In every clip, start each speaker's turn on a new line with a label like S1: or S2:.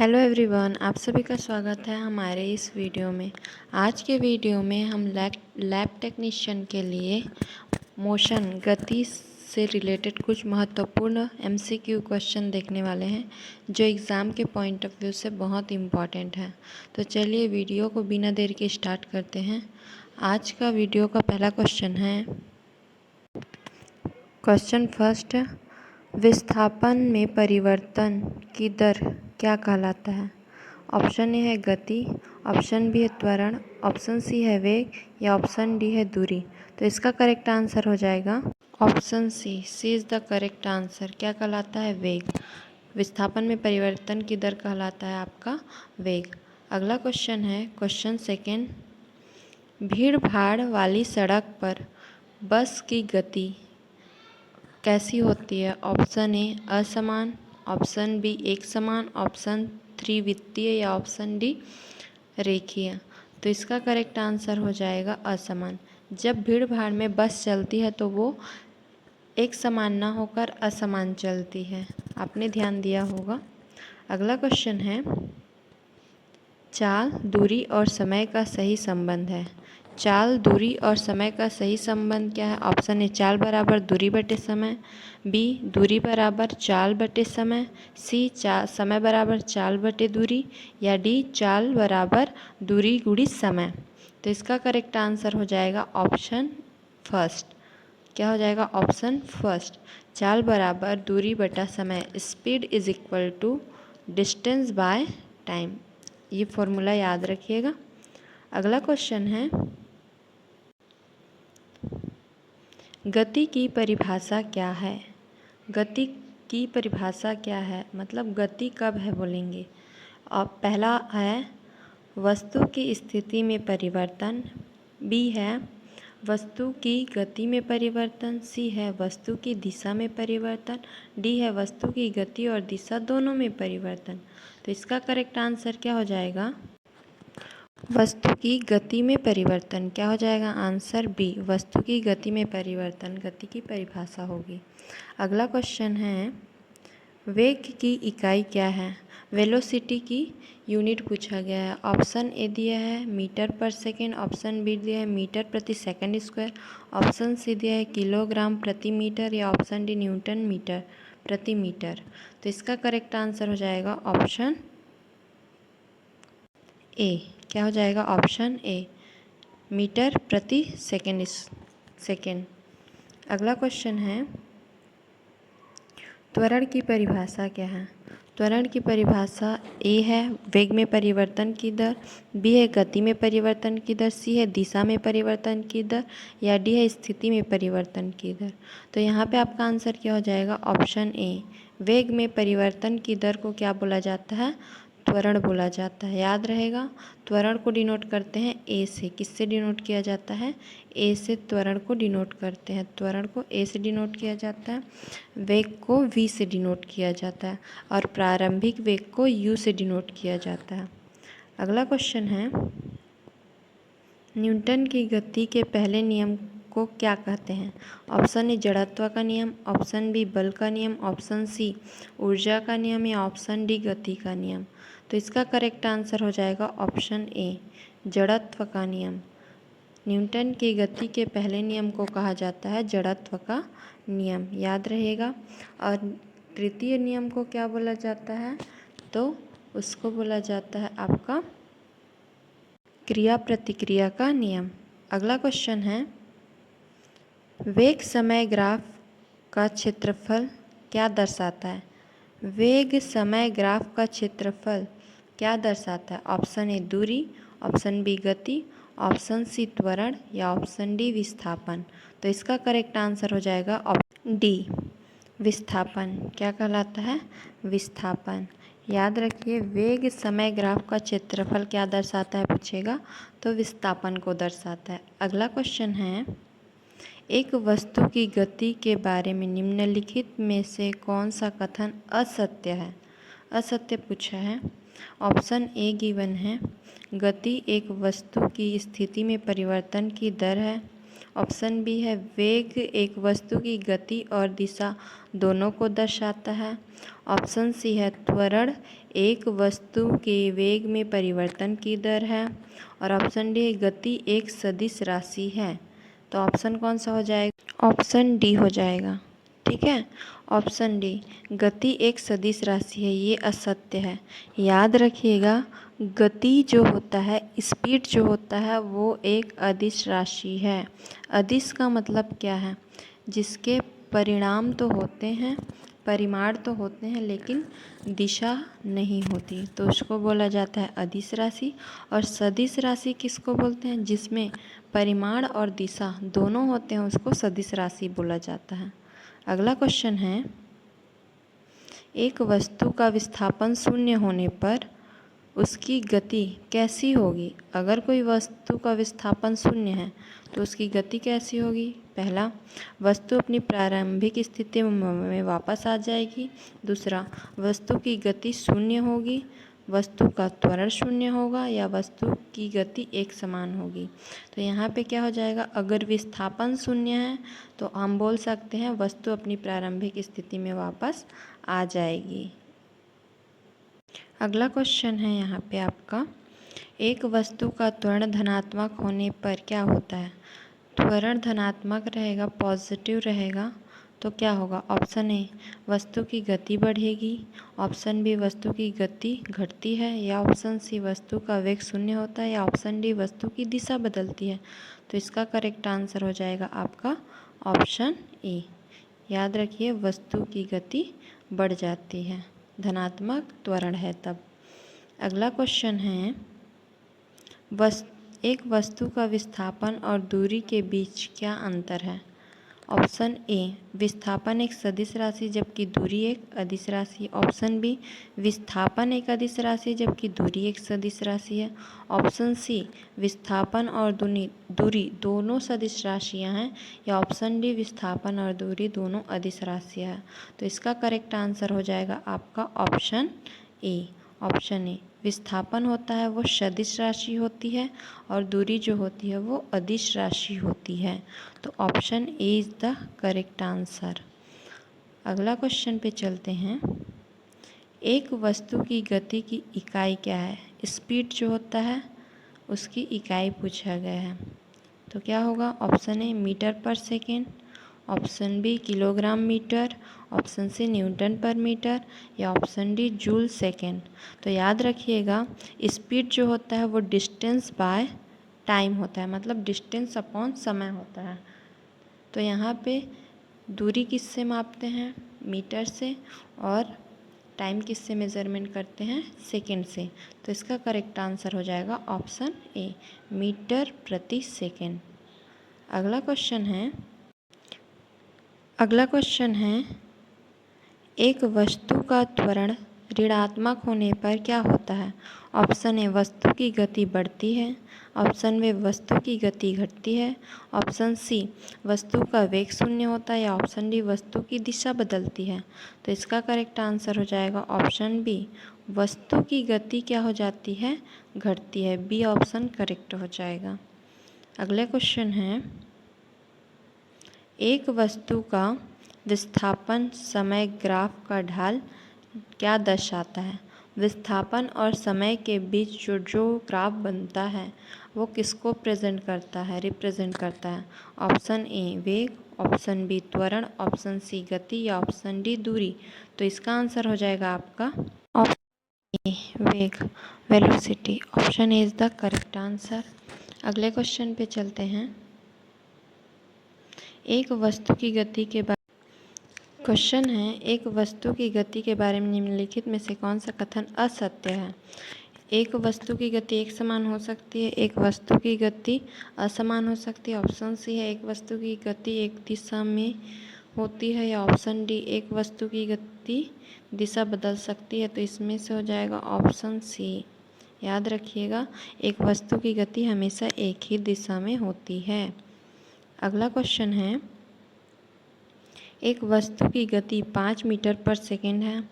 S1: Hello everyone, आप सभी का स्वागत है हमारे इस वीडियो में। आज के वीडियो में हम लैब टेक्नीशियन के लिए मोशन गति से रिलेटेड कुछ महत्वपूर्ण एमसीक्यू क्वेश्चन देखने वाले हैं जो एग्ज़ाम के पॉइंट ऑफ व्यू से बहुत इम्पॉर्टेंट है। तो चलिए वीडियो को बिना देर के स्टार्ट करते हैं। आज का वीडियो का पहला क्वेश्चन है, क्वेश्चन फर्स्ट, विस्थापन में परिवर्तन की दर क्या कहलाता है? ऑप्शन ए है गति, ऑप्शन बी है त्वरण, ऑप्शन सी है वेग या ऑप्शन डी है दूरी। तो इसका करेक्ट आंसर हो जाएगा option C is the correct answer. क्या कहलाता है? वेग। विस्थापन में परिवर्तन की दर कहलाता है आपका वेग। अगला क्वेश्चन है, क्वेश्चन सेकेंड, भीड़ भाड़ वाली सड़क पर बस की गति कैसी होती है? ऑप्शन ए असमान, ऑप्शन बी एक समान, ऑप्शन त्रिवितीय या ऑप्शन डी रेखीय। तो इसका करेक्ट आंसर हो जाएगा असमान। जब भीड़ भाड़ में बस चलती है तो वो एक समान ना होकर असमान चलती है। आपने ध्यान दिया होगा। अगला क्वेश्चन है, चाल, दूरी और समय का सही संबंध है। चाल, दूरी और समय का सही संबंध क्या है? ऑप्शन ए चाल बराबर दूरी बटे समय, बी दूरी बराबर चाल बटे समय, सी समय बराबर चाल बटे दूरी या डी चाल बराबर दूरी गुणी समय। तो इसका करेक्ट आंसर हो जाएगा ऑप्शन फर्स्ट। क्या हो जाएगा? ऑप्शन फर्स्ट, चाल बराबर दूरी बटा समय, speed is equal to distance by time. ये फॉर्मूला याद रखिएगा। अगला क्वेश्चन है, गति की परिभाषा क्या है? गति की परिभाषा क्या है मतलब गति कब है बोलेंगे। और पहला है वस्तु की स्थिति में परिवर्तन, बी है वस्तु की गति में परिवर्तन, सी है वस्तु की दिशा में परिवर्तन, डी है वस्तु की गति और दिशा दोनों में परिवर्तन। तो इसका करेक्ट आंसर क्या हो जाएगा? वस्तु की गति में परिवर्तन। क्या हो जाएगा? आंसर बी, वस्तु की गति में परिवर्तन गति की परिभाषा होगी। अगला क्वेश्चन है, वेग की इकाई क्या है? वेलोसिटी की यूनिट पूछा गया है। ऑप्शन ए दिया है metre per second, option B दिया है मीटर प्रति सेकंड स्क्वायर, ऑप्शन सी दिया है किलोग्राम प्रति मीटर या ऑप्शन डी न्यूटन मीटर प्रति मीटर। तो इसका करेक्ट आंसर हो जाएगा ऑप्शन ए। क्या हो जाएगा? ऑप्शन ए, मीटर प्रति सेकेंड। अगला क्वेश्चन है, त्वरण की परिभाषा क्या है? त्वरण की परिभाषा ए है वेग में परिवर्तन की दर, बी है गति में परिवर्तन की दर, सी है दिशा में परिवर्तन की दर या डी है स्थिति में परिवर्तन की दर। तो यहाँ पे आपका आंसर क्या हो जाएगा? ऑप्शन ए, वेग में परिवर्तन की दर को क्या बोला जाता है? त्वरण बोला जाता है। याद रहेगा, त्वरण को डिनोट करते हैं ए से। किससे डिनोट किया जाता है? ए से त्वरण को डिनोट करते हैं। त्वरण को ए से डिनोट किया जाता है, वेग को वी से डिनोट किया जाता है और प्रारंभिक वेग को यू से डिनोट किया जाता है। अगला क्वेश्चन है, न्यूटन की गति के पहले नियम को क्या कहते हैं? ऑप्शन ए जड़त्व का नियम, ऑप्शन बी बल का नियम, ऑप्शन सी ऊर्जा का नियम या ऑप्शन डी गति का नियम। तो इसका करेक्ट आंसर हो जाएगा ऑप्शन ए, जड़त्व का नियम। न्यूटन की गति के पहले नियम को कहा जाता है जड़त्व का नियम। याद रहेगा। और तृतीय नियम को क्या बोला जाता है? तो उसको बोला जाता है आपका क्रिया प्रतिक्रिया का नियम। अगला क्वेश्चन है, वेग समय ग्राफ का क्षेत्रफल क्या दर्शाता है? वेग समय ग्राफ का क्षेत्रफल क्या दर्शाता है? ऑप्शन ए दूरी, ऑप्शन बी गति, ऑप्शन सी त्वरण या ऑप्शन डी विस्थापन। तो इसका करेक्ट आंसर हो जाएगा ऑप्शन डी, विस्थापन। क्या कहलाता है? विस्थापन। याद रखिए, वेग समय ग्राफ का क्षेत्रफल क्या दर्शाता है पूछेगा तो विस्थापन को दर्शाता है। अगला क्वेश्चन है, एक वस्तु की गति के बारे में निम्नलिखित में से कौन सा कथन असत्य है? असत्य पूछा है। ऑप्शन ए गिवन है, गति एक वस्तु की स्थिति में परिवर्तन की दर है, ऑप्शन बी है वेग एक वस्तु की गति और दिशा दोनों को दर्शाता है। ऑप्शन सी है त्वरण एक वस्तु के वेग में परिवर्तन की दर है। और ऑप्शन डी है गति एक सदिश राशि है। तो ऑप्शन कौन सा हो जाएगा? ऑप्शन डी हो जाएगा। ठीक है, ऑप्शन डी गति एक सदिश राशि है, ये असत्य है। याद रखिएगा, गति जो होता है, स्पीड जो होता है, वो एक अदिश राशि है। अदिश का मतलब क्या है? जिसके परिणाम तो होते हैं, परिमाण तो होते हैं, लेकिन दिशा नहीं होती, तो उसको बोला जाता है अदिश राशि। और सदिश राशि किसको बोलते हैं? जिसमें परिमाण और दिशा दोनों होते हैं, उसको सदिश राशि बोला जाता है। अगला क्वेश्चन है, एक वस्तु का विस्थापन शून्य होने पर उसकी गति कैसी होगी? अगर कोई वस्तु का विस्थापन शून्य है तो उसकी गति कैसी होगी? पहला, वस्तु अपनी प्रारंभिक स्थिति में वापस आ जाएगी। दूसरा, वस्तु की गति शून्य होगी, वस्तु का त्वरण शून्य होगा, या वस्तु की गति एक समान होगी। तो यहाँ पे क्या हो जाएगा? अगर विस्थापन शून्य है तो हम बोल सकते हैं वस्तु अपनी प्रारंभिक स्थिति में वापस आ जाएगी। अगला क्वेश्चन है यहाँ पे आपका, एक वस्तु का त्वरण धनात्मक होने पर क्या होता है? त्वरण धनात्मक रहेगा, पॉजिटिव रहेगा, तो क्या होगा? ऑप्शन ए वस्तु की गति बढ़ेगी, ऑप्शन बी वस्तु की गति घटती है, या ऑप्शन सी वस्तु का वेग शून्य होता है, या ऑप्शन डी वस्तु की दिशा बदलती है। तो इसका करेक्ट आंसर हो जाएगा आपका ऑप्शन ए। याद रखिए, वस्तु की गति बढ़ जाती है, धनात्मक त्वरण है तब। अगला क्वेश्चन है, एक वस्तु का विस्थापन और दूरी के बीच क्या अंतर है? ऑप्शन ए विस्थापन एक सदिश राशि जबकि दूरी एक अदिश राशि। ऑप्शन बी विस्थापन एक अदिश राशि जबकि दूरी एक सदिश राशि है। ऑप्शन सी विस्थापन और दूरी दोनों सदिश राशियां हैं, या ऑप्शन डी विस्थापन और दूरी दोनों अदिश राशियां हैं। तो इसका करेक्ट आंसर हो जाएगा आपका ऑप्शन ए। ऑप्शन ए विस्थापन होता है वो सदिश राशि होती है, और दूरी जो होती है वो अदिश राशि होती है। तो option A is the correct answer. अगला क्वेश्चन पे चलते हैं, एक वस्तु की गति की इकाई क्या है? स्पीड जो होता है उसकी इकाई पूछा गया है। तो क्या होगा? Option A metre per second, option B kilogram metre, option C newton per metre, या ऑप्शन डी जूल सेकेंड। तो याद रखिएगा, स्पीड जो होता है वो डिस्टेंस बाय टाइम होता है, मतलब डिस्टेंस अपॉन समय होता है। तो यहाँ पे दूरी किससे मापते हैं? मीटर से, और टाइम किससे मेज़रमेंट करते हैं? सेकेंड से। तो इसका करेक्ट आंसर हो जाएगा ऑप्शन ए मीटर प्रति सेकेंड। अगला क्वेश्चन है, एक वस्तु का त्वरण ऋणात्मक होने पर क्या होता है? ऑप्शन ए वस्तु की गति बढ़ती है, ऑप्शन बी वस्तु की गति घटती है, ऑप्शन सी वस्तु का वेग शून्य होता है, या ऑप्शन डी वस्तु की दिशा बदलती है। तो इसका करेक्ट आंसर हो जाएगा ऑप्शन बी वस्तु की गति क्या हो जाती है? घटती है। बी ऑप्शन करेक्ट हो जाएगा। अगले क्वेश्चन है, एक वस्तु का विस्थापन समय ग्राफ का ढाल क्या दर्शाता है? विस्थापन और समय के बीच जो ग्राफ बनता है वो किसको प्रेजेंट करता है, रिप्रेजेंट करता है? ऑप्शन ए वेग, ऑप्शन बी त्वरण, ऑप्शन सी गति, या ऑप्शन डी दूरी। तो इसका आंसर हो जाएगा आपका ऑप्शन ए वेग, velocity. Option A is the correct answer. अगले क्वेश्चन पे चलते हैं, एक वस्तु की गति के बारे क्वेश्चन है, एक वस्तु की गति के बारे में निम्नलिखित में से कौन सा कथन असत्य है? एक वस्तु की गति एक समान हो सकती है, एक वस्तु की गति असमान हो सकती है। ऑप्शन सी है एक वस्तु की गति एक दिशा में होती है, या ऑप्शन डी एक वस्तु की गति दिशा बदल सकती है। तो इसमें से हो जाएगा ऑप्शन सी। याद रखिएगा, एक वस्तु की गति हमेशा एक ही दिशा में होती है। अगला क्वेश्चन है, एक वस्तु की गति 5 मीटर पर सेकेंड है,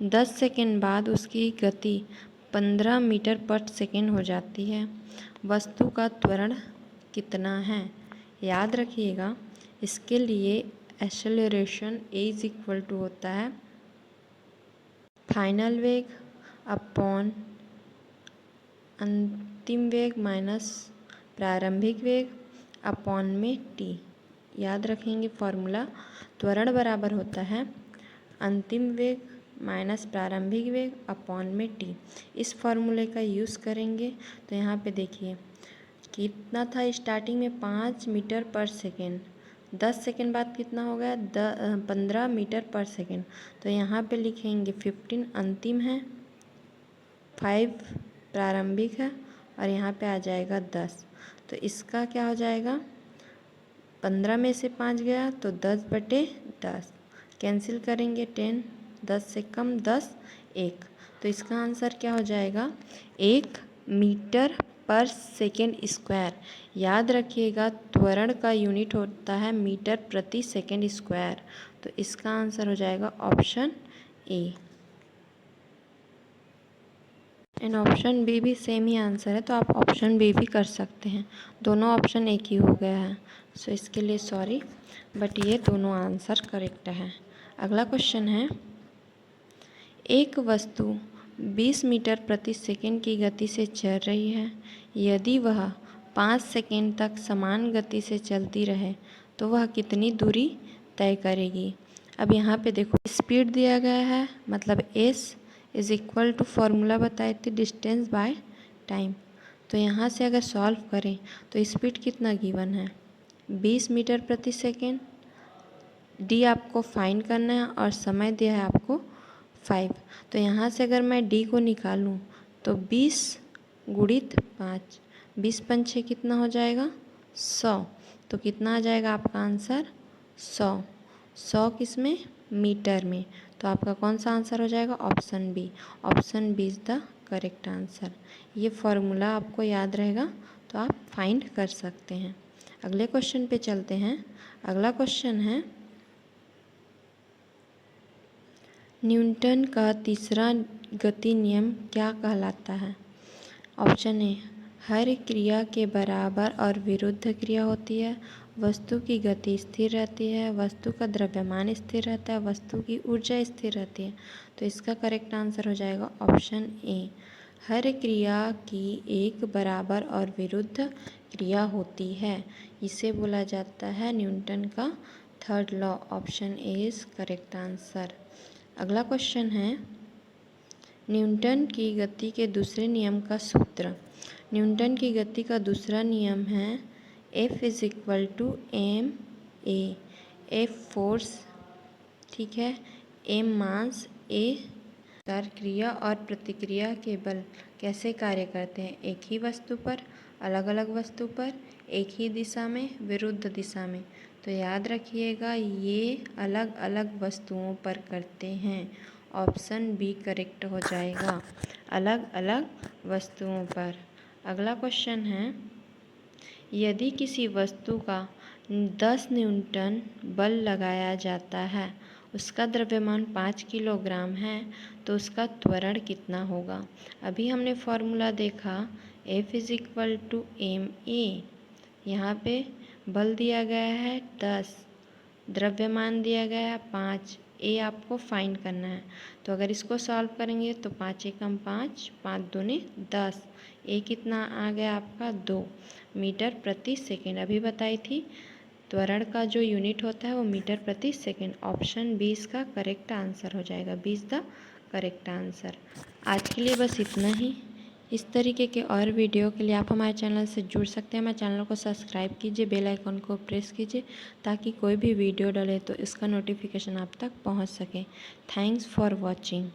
S1: 10 सेकेंड बाद उसकी गति 15 मीटर पर सेकेंड हो जाती है। वस्तु का त्वरण कितना है? याद रखिएगा इसके लिए acceleration A is equal to होता है फाइनल वेग अपॉन अंतिम वेग माइनस प्रारंभिक वेग अपॉन में टी। याद रखेंगे फॉर्मूला, त्वरण बराबर होता है अंतिम वेग माइनस प्रारंभिक वेग अपॉन में टी। इस फॉर्मूले का यूज़ करेंगे तो यहाँ पे देखिए कितना था स्टार्टिंग में 5 मीटर पर सेकेंड, 10 सेकेंड बाद कितना हो गया 15 मीटर पर सेकेंड। तो यहाँ पे लिखेंगे 15 अंतिम है, 5 प्रारंभिक है और यहाँ पे आ जाएगा 10। तो इसका क्या हो जाएगा 15 में से 5 गया तो 10/10 कैंसिल करेंगे 10, 10 से कम 10 1। तो इसका आंसर क्या हो जाएगा 1 मीटर पर सेकेंड स्क्वायर। याद रखिएगा त्वरण का यूनिट होता है मीटर प्रति सेकेंड स्क्वायर। तो इसका आंसर हो जाएगा option A. And option B भी सेम ही आंसर है, तो आप ऑप्शन बी भी कर सकते हैं। दोनों ऑप्शन एक ही हो गया है, सो इसके लिए सॉरी, बट ये दोनों आंसर करेक्ट है। अगला क्वेश्चन है, एक वस्तु 20 मीटर प्रति सेकंड की गति से चल रही है। यदि वह 5 सेकंड तक समान गति से चलती रहे तो वह कितनी दूरी तय करेगी। अब यहाँ पे देखो स्पीड दिया गया है, मतलब S is equal to formula बताए थे डिस्टेंस बाय टाइम। तो यहाँ से अगर सॉल्व करें तो स्पीड कितना गिवन है 20 मीटर प्रति सेकेंड, डी आपको फाइंड करना है और समय दिया है आपको 5। तो यहाँ से अगर मैं डी को निकालूँ तो 20 गुणित 5, 20 पंछे कितना हो जाएगा 100। तो कितना आ जाएगा आपका आंसर 100। 100 किस में मीटर में। तो आपका कौन सा आंसर हो जाएगा option B. Option B is the correct answer. ये फॉर्मूला आपको याद रहेगा तो आप फाइंड कर सकते हैं। अगले क्वेश्चन पे चलते हैं। अगला क्वेश्चन है, न्यूटन का तीसरा गति नियम क्या कहलाता है। ऑप्शन ए, हर क्रिया के बराबर और विरुद्ध क्रिया होती है, वस्तु की गति स्थिर रहती है, वस्तु का द्रव्यमान स्थिर रहता है, वस्तु की ऊर्जा स्थिर रहती है। तो इसका करेक्ट आंसर हो जाएगा ऑप्शन ए, हर क्रिया की एक बराबर और विरुद्ध क्रिया होती है। इसे बोला जाता है न्यूटन का third law. Option A is correct answer. अगला क्वेश्चन है, न्यूटन की गति के दूसरे नियम का सूत्र। न्यूटन की गति का दूसरा नियम है F is equal to M A. F force, ठीक है, M मास, A क्रिया और प्रतिक्रिया के बल कैसे कार्य करते हैं, एक ही वस्तु पर, अलग अलग वस्तु पर, एक ही दिशा में, विरुद्ध दिशा में। तो याद रखिएगा ये अलग अलग वस्तुओं पर करते हैं। ऑप्शन बी करेक्ट हो जाएगा, अलग अलग वस्तुओं पर। अगला क्वेश्चन है, यदि किसी वस्तु का 10 न्यूटन बल लगाया जाता है, उसका द्रव्यमान 5 किलोग्राम है, तो उसका त्वरण कितना होगा। अभी हमने फॉर्मूला देखा F is equal to M A. यहाँ पे बल दिया गया है 10, द्रव्यमान दिया गया है 5, ए आपको फाइंड करना है। तो अगर इसको सॉल्व करेंगे तो 5 एकम 5, 5 दूनी 10, ए कितना आ गया आपका 2 मीटर प्रति सेकेंड। अभी बताई थी त्वरण का जो यूनिट होता है वो मीटर प्रति सेकेंड। ऑप्शन बी इसका करेक्ट आंसर हो जाएगा, B is the correct answer. आज के लिए बस इतना ही। इस तरीके के और वीडियो के लिए आप हमारे चैनल से जुड़ सकते हैं। हमारे चैनल को सब्सक्राइब कीजिए, बेल आइकन को प्रेस कीजिए ताकि कोई भी वीडियो डले तो इसका नोटिफिकेशन आप तक पहुंच सके। Thanks for watching.